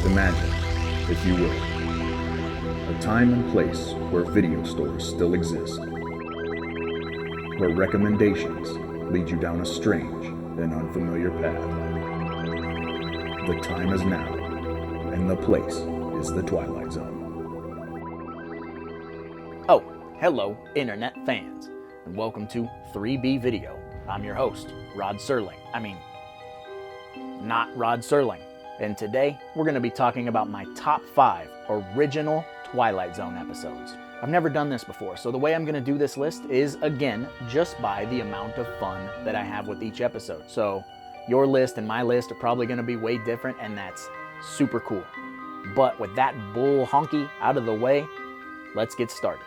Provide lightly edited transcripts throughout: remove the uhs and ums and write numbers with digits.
Imagine, if you will, a time and place where video stores still exist, where recommendations lead you down a strange and unfamiliar path. The time is now, and the place is the Twilight Zone. Oh, hello, internet fans, and welcome to 3B Video. I'm your host, Rod Serling. Not Rod Serling. And today, we're going to be talking about my top 5 original Twilight Zone episodes. I've never done this before, so the way I'm going to do this list is, again, just by the amount of fun that I have with each episode. So, your list and my list are probably going to be way different, and that's super cool. But with that bull honky out of the way, let's get started.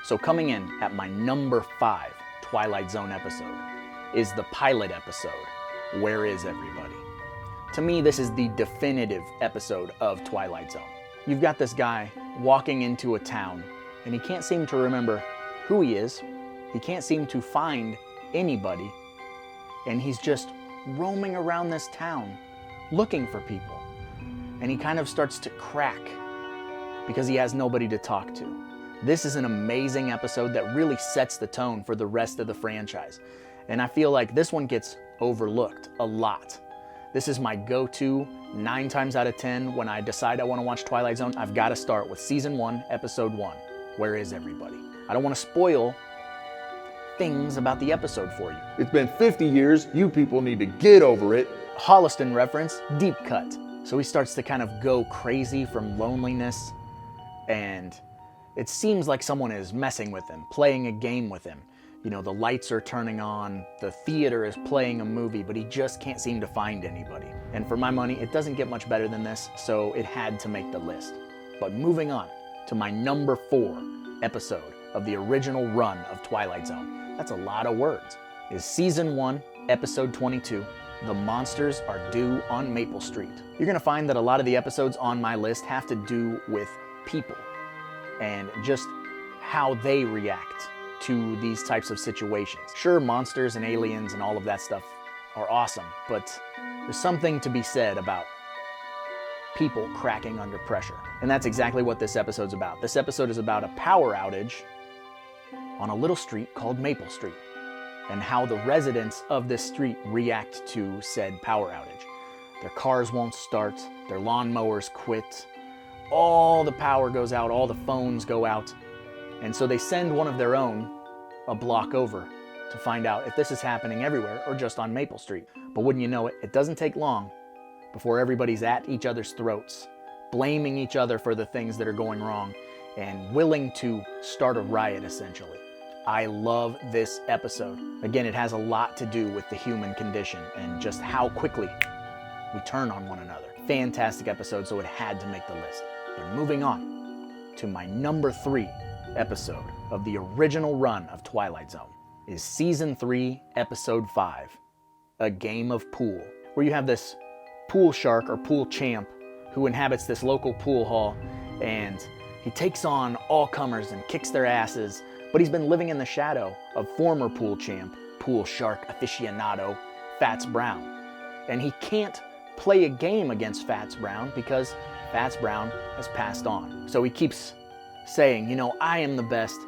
So coming in at my number 5 Twilight Zone episode is the pilot episode, Where Is Everybody? To me, this is the definitive episode of Twilight Zone. You've got this guy walking into a town, and he can't seem to remember who he is. He can't seem to find anybody, and he's just roaming around this town looking for people. And he kind of starts to crack because he has nobody to talk to. This is an amazing episode that really sets the tone for the rest of the franchise. And I feel like this one gets overlooked a lot. This is my go-to 9 times out of 10 when I decide I want to watch Twilight Zone. I've got to start with Season 1, Episode 1, Where Is Everybody? I don't want to spoil things about the episode for you. It's been 50 years, you people need to get over it. Holliston reference, deep cut. So he starts to kind of go crazy from loneliness, and it seems like someone is messing with him, playing a game with him. You know, the lights are turning on, the theater is playing a movie, but he just can't seem to find anybody. And for my money, it doesn't get much better than this, so it had to make the list. But moving on to my number 4 episode of the original run of Twilight Zone. That's a lot of words. Is Season 1, Episode 22, The Monsters Are Due on Maple Street. You're gonna find that a lot of the episodes on my list have to do with people and just how they react to these types of situations. Sure, monsters and aliens and all of that stuff are awesome, but there's something to be said about people cracking under pressure. And that's exactly what this episode's about. This episode is about a power outage on a little street called Maple Street, and how the residents of this street react to said power outage. Their cars won't start, their lawnmowers quit, all the power goes out, all the phones go out, and so they send one of their own a block over to find out if this is happening everywhere or just on Maple Street. But wouldn't you know it, it doesn't take long before everybody's at each other's throats, blaming each other for the things that are going wrong, and willing to start a riot, essentially. I love this episode. Again, it has a lot to do with the human condition and just how quickly we turn on one another. Fantastic episode, so it had to make the list. But moving on to my number 3 episode of the original run of Twilight Zone is Season 3, Episode 5, A Game of Pool, where you have this pool shark or pool champ who inhabits this local pool hall, and he takes on all comers and kicks their asses, but he's been living in the shadow of former pool champ, pool shark aficionado, Fats Brown. And he can't play a game against Fats Brown because Fats Brown has passed on. So he keeps saying, you know, I am the best,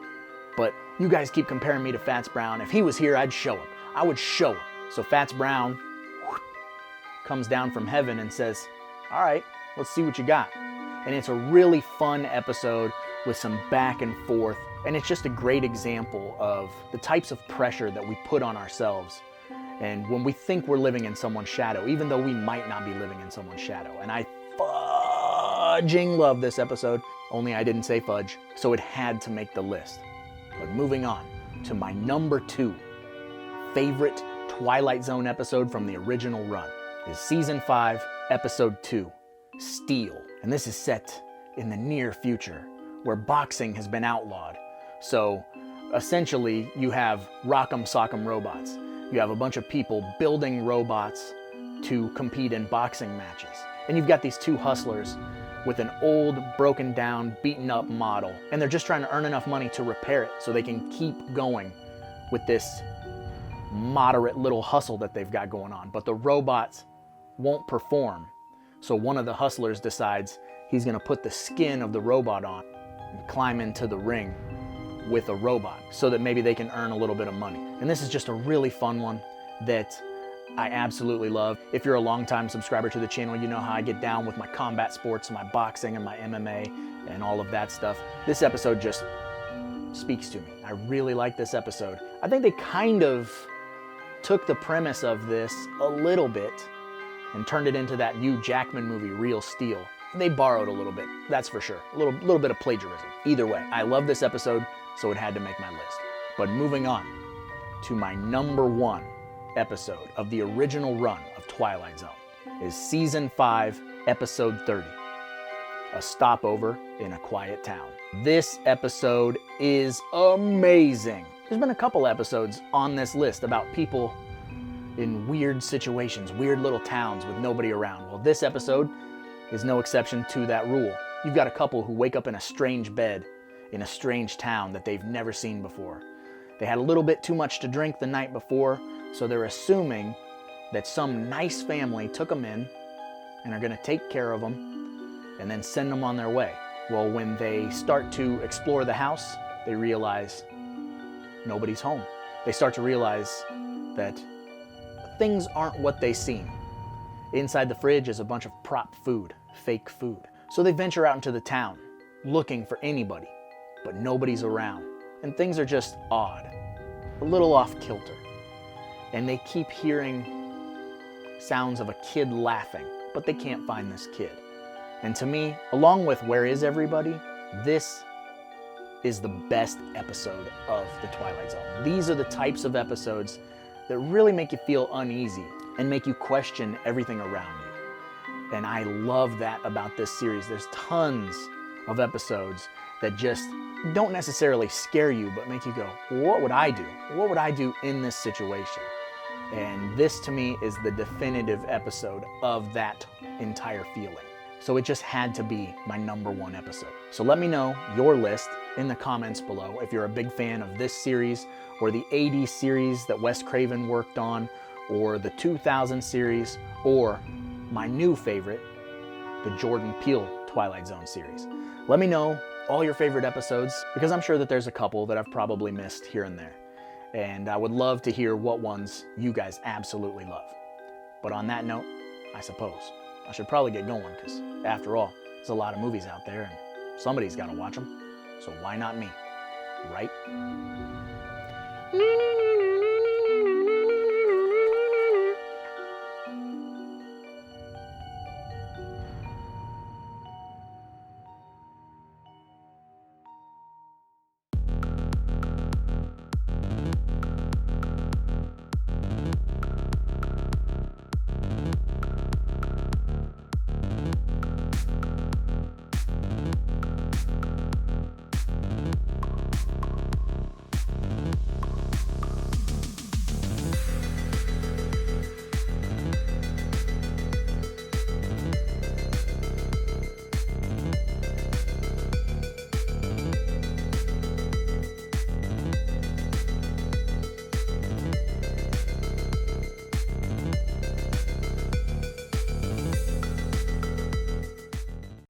but you guys keep comparing me to Fats Brown. If he was here, I'd show him. I would show him. So Fats Brown comes down from heaven and says, all right, let's see what you got. And it's a really fun episode with some back and forth. And it's just a great example of the types of pressure that we put on ourselves. And when we think we're living in someone's shadow, even though we might not be living in someone's shadow. And I fudging love this episode, only I didn't say fudge, so it had to make the list. But moving on to my number 2 favorite Twilight Zone episode from the original run is Season 5, Episode 2, Steel. And this is set in the near future where boxing has been outlawed. So essentially you have rock'em sock'em robots. You have a bunch of people building robots to compete in boxing matches. And you've got these 2 hustlers with an old, broken down, beaten up model. And they're just trying to earn enough money to repair it so they can keep going with this moderate little hustle that they've got going on. But the robots won't perform. So one of the hustlers decides he's gonna put the skin of the robot on and climb into the ring with a robot so that maybe they can earn a little bit of money. And this is just a really fun one that I absolutely love. If you're a longtime subscriber to the channel, you know how I get down with my combat sports, my boxing and my MMA and all of that stuff. This episode just speaks to me. I really like this episode. I think they kind of took the premise of this a little bit and turned it into that Hugh Jackman movie, Real Steel. They borrowed a little bit, that's for sure. A little bit of plagiarism. Either way, I love this episode, so it had to make my list. But moving on to my number 1 episode of the original run of Twilight Zone is Season 5, Episode 30, A Stopover in a Quiet Town. This episode is amazing. There's been a couple episodes on this list about people in weird situations, weird little towns with nobody around. Well, this episode is no exception to that rule. You've got a couple who wake up in a strange bed in a strange town that they've never seen before. They had a little bit too much to drink the night before, so they're assuming that some nice family took them in and are gonna take care of them and then send them on their way. Well, when they start to explore the house, they realize nobody's home. They start to realize that things aren't what they seem. Inside the fridge is a bunch of prop food, fake food. So they venture out into the town looking for anybody, but nobody's around. And things are just odd, a little off kilter. And they keep hearing sounds of a kid laughing, but they can't find this kid. And to me, along with Where Is Everybody, this is the best episode of the Twilight Zone. These are the types of episodes that really make you feel uneasy and make you question everything around you. And I love that about this series. There's tons of episodes that just don't necessarily scare you, but make you go, what would I do? What would I do in this situation? And this to me is the definitive episode of that entire feeling. So it just had to be my number 1 episode. So let me know your list in the comments below if you're a big fan of this series or the 80s series that Wes Craven worked on, or the 2000 series, or my new favorite, the Jordan Peele Twilight Zone series. Let me know all your favorite episodes, because I'm sure that there's a couple that I've probably missed here and there. And I would love to hear what ones you guys absolutely love. But on that note, I suppose I should probably get going, because after all, there's a lot of movies out there and somebody's got to watch them. So why not me, right?